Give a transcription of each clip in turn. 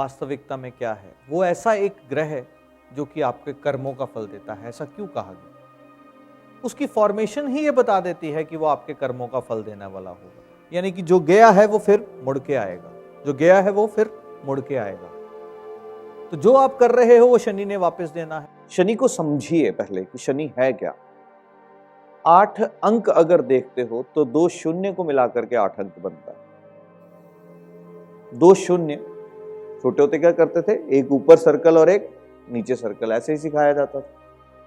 वास्तविकता में क्या है? वो ऐसा एक ग्रह है जो कि आपके कर्मों का फल देता है। ऐसा क्यों कहा गया? उसकी फॉर्मेशन ही ये बता देती है कि वो आपके कर्मों का फल देने वाला होगा। यानी कि जो गया है वो फिर मुड़ के आएगा, जो गया है वो फिर मुड़ के आएगा। तो जो आप कर रहे हो वो शनि ने वापस देना है। शनि को समझिए पहले कि शनि है क्या। 8 अंक अगर देखते हो तो 2 शून्य को मिलाकर के 8 अंक बनता है। 2 शून्य, छोटे होते क्या करते थे, एक ऊपर सर्कल और एक नीचे सर्कल, ऐसे ही सिखाया जाता था।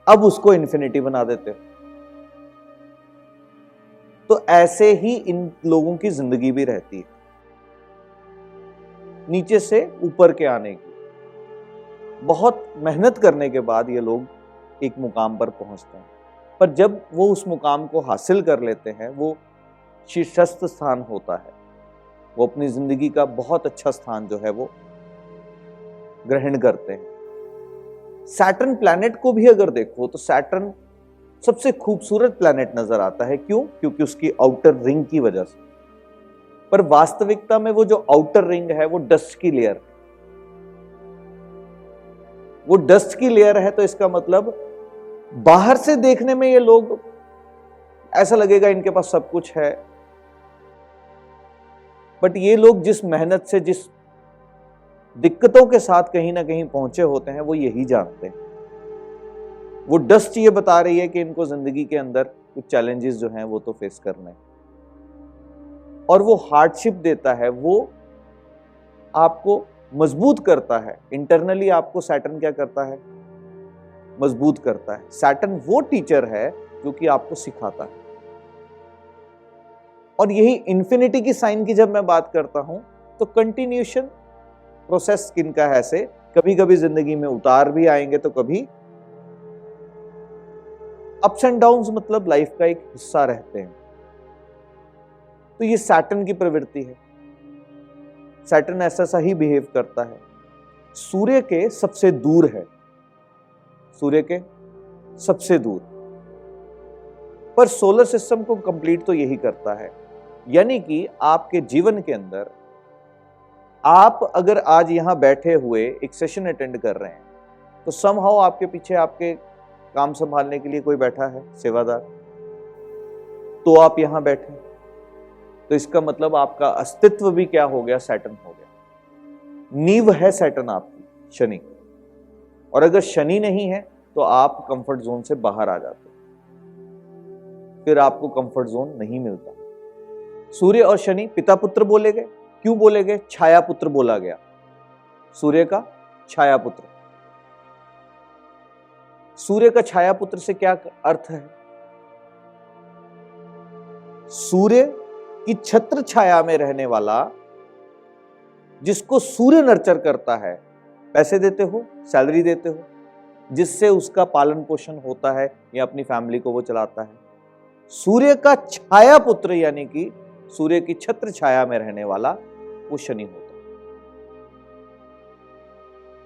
अब उसको इन्फिनिटी बना देते हो। तो ऐसे ही इन लोगों की जिंदगी भी रहती है, नीचे से ऊपर के आने की। बहुत मेहनत करने के बाद ये लोग एक मुकाम पर पहुंचते हैं, पर जब वो उस मुकाम को हासिल कर लेते हैं, वो शीर्षस्थ स्थान होता है। वो अपनी जिंदगी का बहुत अच्छा स्थान जो है वो ग्रहण करते हैं। सैटर्न प्लैनेट को भी अगर देखो तो सैटर्न सबसे खूबसूरत प्लैनेट नजर आता है। क्यों? क्योंकि उसकी आउटर रिंग की वजह से। पर वास्तविकता में वो जो आउटर रिंग है वो डस्ट की लेयर है। वो डस्ट की लेयर है, तो इसका मतलब बाहर से देखने में ये लोग ऐसा लगेगा इनके पास सब कुछ है, बट ये लोग जिस मेहनत से, जिस दिक्कतों के साथ कहीं ना कहीं पहुंचे होते हैं, वो यही जानते हैं। वो डस्ट ये बता रही है कि इनको जिंदगी के अंदर कुछ चैलेंजेस जो हैं वो तो फेस करने हैं, और वो हार्डशिप देता है, वो आपको मजबूत करता है। इंटरनली आपको सैटर्न क्या करता है? मजबूत करता है। सैटर्न वो टीचर है जो कि आपको सिखाता है। और यही इंफिनिटी की साइन की जब मैं बात करता हूं तो कंटिन्यूएशन प्रोसेस किनका है ऐसे, कभी कभी जिंदगी में उतार भी आएंगे तो कभी अप्स एंड डाउन्स, मतलब लाइफ का एक हिस्सा रहते हैं। तो ये सैटर्न की प्रवृत्ति है। सैटर्न ऐसा सा ही बिहेव करता है। सूर्य के सबसे दूर है, सूर्य के सबसे दूर, पर सोलर सिस्टम को कंप्लीट तो यही करता है। यानी कि आपके जीवन के अंदर आप अगर आज यहां बैठे हुए एक सेशन अटेंड कर रहे हैं, तो समहाउ आपके पीछे आपके काम संभालने के लिए कोई बैठा है, सेवादार, तो आप यहां बैठे। तो इसका मतलब आपका अस्तित्व भी क्या हो गया? सैटर्न हो गया। नींव है सैटर्न आपकी, शनि। और अगर शनि नहीं है तो आप कंफर्ट जोन से बाहर आ जाते, फिर आपको कंफर्ट जोन नहीं मिलता। सूर्य और शनि पिता पुत्र बोले गए। क्यों बोले गए? छाया पुत्र बोला गया, सूर्य का छाया पुत्र। सूर्य का छाया पुत्र से क्या अर्थ है? सूर्य की छत्र छाया में रहने वाला, जिसको सूर्य नर्चर करता है, पैसे देते हो, सैलरी देते हो, जिससे उसका पालन पोषण होता है या अपनी फैमिली को वो चलाता है। सूर्य का छाया पुत्र यानी कि सूर्य की छत्र छाया में रहने वाला वो शनि होता है।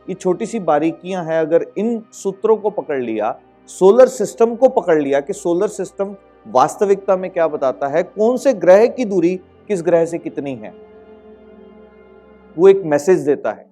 ये छोटी सी बारीकियां हैं। अगर इन सूत्रों को पकड़ लिया, सोलर सिस्टम को पकड़ लिया कि सोलर सिस्टम वास्तविकता में क्या बताता है, कौन से ग्रह की दूरी किस ग्रह से कितनी है, वो एक मैसेज देता है।